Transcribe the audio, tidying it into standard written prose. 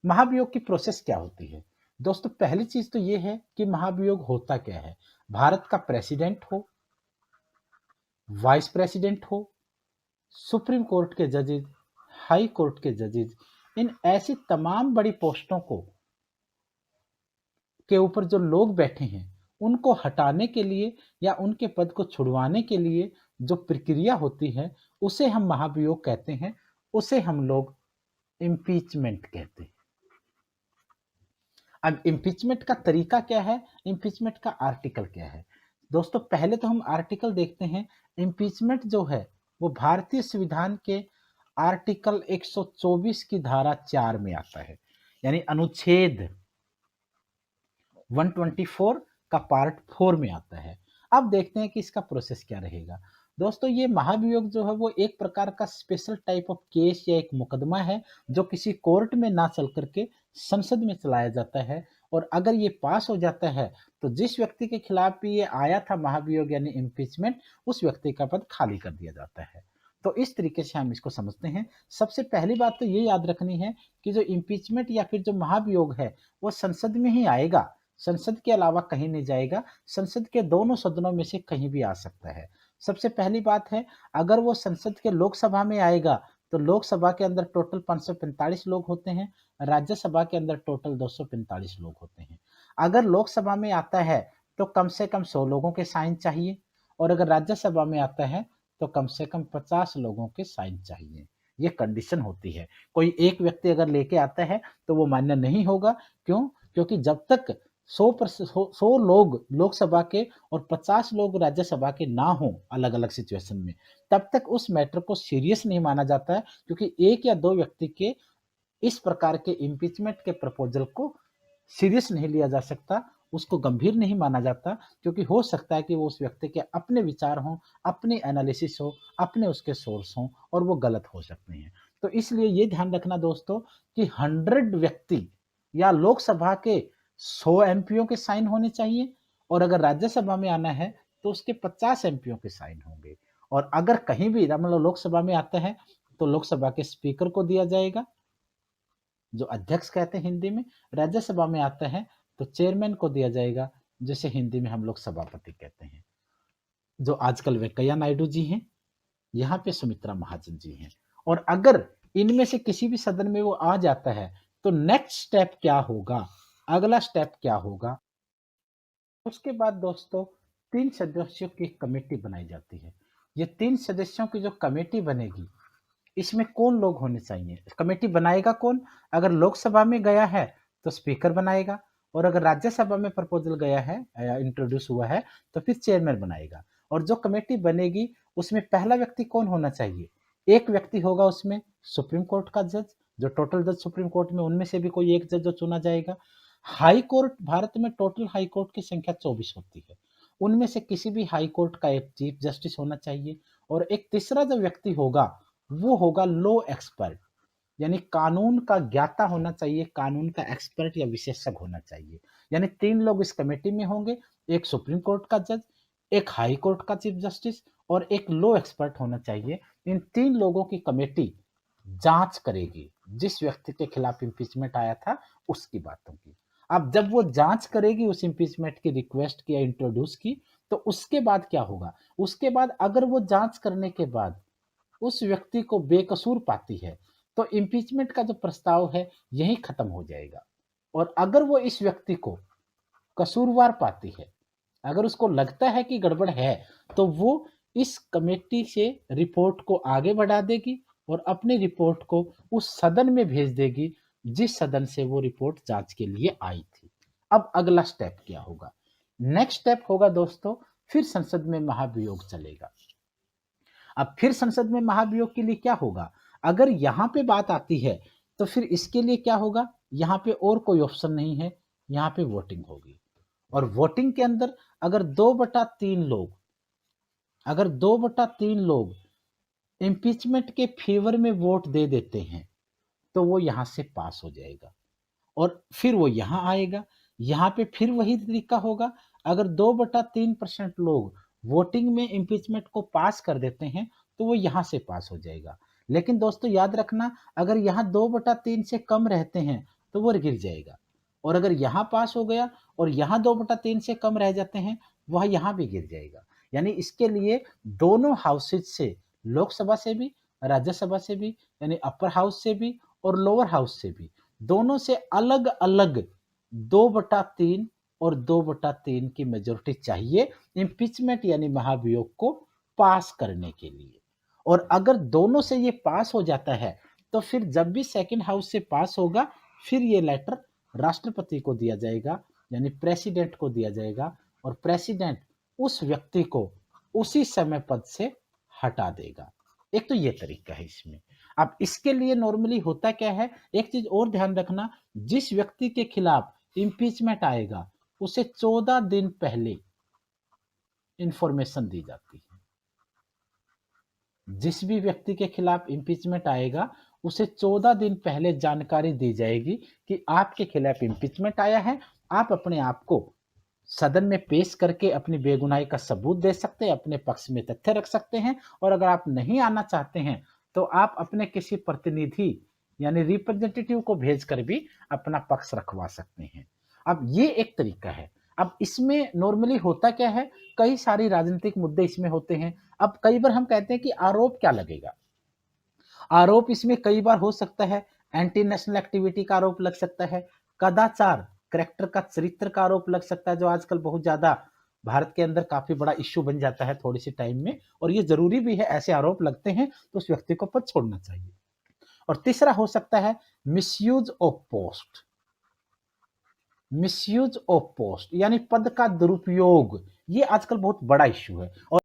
महाभियोग की प्रोसेस क्या होती है? दोस्तों पहली चीज तो ये है कि महाभियोग होता क्या है। भारत का प्रेसिडेंट हो, वाइस प्रेसिडेंट हो, सुप्रीम कोर्ट के जजेज, हाई कोर्ट के जजेज, इन ऐसी तमाम बड़ी पोस्टों को के ऊपर जो लोग बैठे हैं उनको हटाने के लिए या उनके पद को छुड़वाने के लिए जो प्रक्रिया होती है उसे हम महाभियोग कहते हैं, उसे हम लोग इम्पीचमेंट कहते हैं। अब इम्पीचमेंट का तरीका क्या है, इम्पीचमेंट का आर्टिकल क्या है? दोस्तों पहले तो हम आर्टिकल देखते हैं। इम्पीचमेंट जो है वो भारतीय संविधान के आर्टिकल 124 की धारा 4 में आता है, यानी अनुच्छेद 124 का पार्ट 4 में आता है। अब देखते हैं कि इसका प्रोसेस क्या रहेगा। दोस्तों ये महाभियोग जो है वो एक प्रकार का स्पेशल टाइप ऑफ केस या एक मुकदमा है जो किसी कोर्ट में ना चल करके संसद में चलाया जाता है, और अगर ये पास हो जाता है तो जिस व्यक्ति के खिलाफ भी ये आया था महाभियोग यानी इम्पीचमेंट, उस व्यक्ति का पद खाली कर दिया जाता है। तो इस तरीके से हम इसको समझते हैं। सबसे पहली बात तो ये याद रखनी है कि जो इम्पीचमेंट या फिर जो महाभियोग है वो संसद में ही आएगा, संसद के अलावा कहीं नहीं जाएगा। संसद के दोनों सदनों में से कहीं भी आ सकता है। सबसे पहली बात है, अगर वो संसद के लोकसभा में आएगा तो लोकसभा के अंदर टोटल 545 लोग होते हैं, राज्यसभा के अंदर टोटल 245 लोग होते हैं। अगर लोकसभा में आता है तो कम से कम 100 लोगों के साइन चाहिए, और अगर राज्यसभा में आता है तो कम से कम 50 लोगों के साइन चाहिए। ये कंडीशन होती है। कोई एक व्यक्ति अगर लेके आता है तो वो मान्य नहीं होगा। क्यों? क्योंकि जब तक 100 लोग लोकसभा के और 50 लोग राज्यसभा के ना हो अलग अलग सिचुएशन में, तब तक उस मैटर को सीरियस नहीं माना जाता है, क्योंकि एक या दो व्यक्ति के इस प्रकार के इम्पीचमेंट के प्रपोजल को सीरियस नहीं लिया जा सकता, उसको गंभीर नहीं माना जाता, क्योंकि हो सकता है कि वो उस व्यक्ति के अपने विचार हों, अपने एनालिसिस हो, अपने उसके सोर्स हों और वो गलत हो सकते हैं। तो इसलिए ये ध्यान रखना दोस्तों कि 100 व्यक्ति या लोकसभा के 100 एमपीओ के साइन होने चाहिए, और अगर राज्यसभा में आना है तो उसके 50 एमपीओ के साइन होंगे। और अगर कहीं भी मतलब लोकसभा में आता है तो लोकसभा के स्पीकर को दिया जाएगा, जो अध्यक्ष कहते हैं हिंदी में। राज्यसभा में आता है तो चेयरमैन को दिया जाएगा, जिसे हिंदी में हम लोग सभापति कहते हैं। जो आजकल वेंकैया नायडू जी हैं, यहाँ पे सुमित्रा महाजन जी हैं। और अगर इनमें से किसी भी सदन में वो आ जाता है तो नेक्स्ट स्टेप क्या होगा, अगला स्टेप क्या होगा? उसके बाद दोस्तों 3 सदस्यों की कमेटी बनाई जाती है। ये 3 सदस्यों की जो कमेटी बनेगी, इसमें कौन लोग होने चाहिए? कमेटी बनाएगा कौन? अगर लोकसभा में गया है तो स्पीकर बनाएगा, और अगर राज्यसभा में प्रपोजल गया है या इंट्रोड्यूस हुआ है तो फिर चेयरमैन बनाएगा। और जो कमेटी बनेगी उसमें पहला व्यक्ति कौन होना चाहिए? एक व्यक्ति होगा उसमें सुप्रीम कोर्ट का जज, जो टोटल जज सुप्रीम कोर्ट में उनमें से भी कोई एक जज जो चुना जाएगा। हाई कोर्ट, भारत में टोटल हाई कोर्ट की संख्या 24 होती है, उनमें से किसी भी हाई कोर्ट का एक चीफ जस्टिस होना चाहिए। और एक तीसरा जो व्यक्ति होगा वो होगा लॉ एक्सपर्ट, यानी कानून का ज्ञाता होना चाहिए, कानून का एक्सपर्ट या विशेषज्ञ होना चाहिए। यानी 3 लोग इस कमेटी में होंगे, एक सुप्रीम कोर्ट का जज, एक हाई कोर्ट का चीफ जस्टिस और एक लॉ एक्सपर्ट होना चाहिए। इन 3 लोगों की कमेटी जांच करेगी जिस व्यक्ति के खिलाफ इम्पीचमेंट आया था उसकी बातों की। अब जब वो जांच करेगी उस इम्पीचमेंट की रिक्वेस्ट की या इंट्रोड्यूस की, तो उसके बाद क्या होगा? उसके बाद अगर वो जांच करने के बाद उस व्यक्ति को बेकसूर पाती है तो इम्पीचमेंट का जो प्रस्ताव है यही खत्म हो जाएगा। और अगर वो इस व्यक्ति को कसूरवार पाती है, अगर उसको लगता है कि गड़बड़ है, तो वो इस कमेटी से रिपोर्ट को आगे बढ़ा देगी और अपनी रिपोर्ट को उस सदन में भेज देगी जिस सदन से वो रिपोर्ट जांच के लिए आई थी। अब अगला स्टेप क्या होगा? नेक्स्ट स्टेप होगा दोस्तों, फिर संसद में महाभियोग चलेगा। अब फिर संसद में महाभियोग के लिए क्या होगा? अगर यहाँ पे बात आती है तो फिर इसके लिए क्या होगा? यहाँ पे और कोई ऑप्शन नहीं है, यहाँ पे वोटिंग होगी। और वोटिंग के अंदर अगर 2/3 लोग, अगर 2/3 लोग इम्पीचमेंट के फेवर में वोट दे देते हैं तो वो यहाँ से पास हो जाएगा और फिर वो यहाँ आएगा। यहाँ पे फिर वही तरीका होगा। अगर 2/3% लोग वोटिंग में इम्पीचमेंट को पास कर देते हैं तो वो यहाँ से पास हो जाएगा। लेकिन दोस्तों याद रखना, अगर यहाँ 2/3 से कम रहते हैं तो वो गिर जाएगा। और अगर यहाँ पास हो गया और यहाँ 2/3 से कम रह जाते हैं, वह यहाँ भी गिर जाएगा। यानी इसके लिए दोनों हाउसेज से, लोकसभा से भी, राज्यसभा से भी, यानी अपर हाउस से भी और लोअर हाउस से भी, दोनों से अलग-अलग 2/3 और 2/3 की मेजॉरिटी चाहिए इम्पीचमेंट यानी महाभियोग को पास करने के लिए। और अगर दोनों से ये पास हो जाता है, तो फिर जब भी सेकंड हाउस से पास होगा, फिर ये लेटर राष्ट्रपति को दिया जाएगा, यानी प्रेसिडेंट को दिया जाएगा, और प्रेसिडेंट उस व्यक्ति को उसी समय पद से हटा देगा। एक तो ये तरीका है इसमें। अब इसके लिए नॉर्मली होता क्या है, एक चीज और ध्यान रखना, जिस व्यक्ति के खिलाफ इम्पीचमेंट आएगा, उसे 14 दिन पहले इंफॉर्मेशन दी जाती है। जिस भी व्यक्ति के खिलाफ इम्पीचमेंट आएगा, उसे 14 दिन पहले जानकारी दी जाएगी कि आपके खिलाफ इम्पीचमेंट आया है। आप अपने आप को सदन में पेश करके अपनी बेगुनाही का सबूत दे सकते हैं, अपने पक्ष में तथ्य रख सकते हैं, और अगर आप नहीं आना चाहते हैं, तो आप अपने किसी प्रतिनिधि यानी रिप्रेजेंटेटिव को भेजकर भी अपना पक्ष रखवा सकते हैं। अब ये एक तरीका है। अब इसमें नॉर्मली होता क्या है, कई सारी राजनीतिक मुद्दे इसमें होते हैं। अब कई बार हम कहते हैं कि आरोप क्या लगेगा। आरोप इसमें कई बार हो सकता है एंटी नेशनल एक्टिविटी का आरोप लग सकता है, कदाचार, कैरेक्टर का, चरित्र का आरोप लग सकता है, जो आजकल बहुत ज्यादा भारत के अंदर काफी बड़ा इश्यू बन जाता है थोड़ी सी टाइम में, और ये जरूरी भी है। ऐसे आरोप लगते हैं तो उस व्यक्ति को पद छोड़ना चाहिए। और तीसरा हो सकता है misuse of post. Misuse of post यानी पद का दुरुपयोग, ये आजकल बहुत बड़ा इश्यू है। और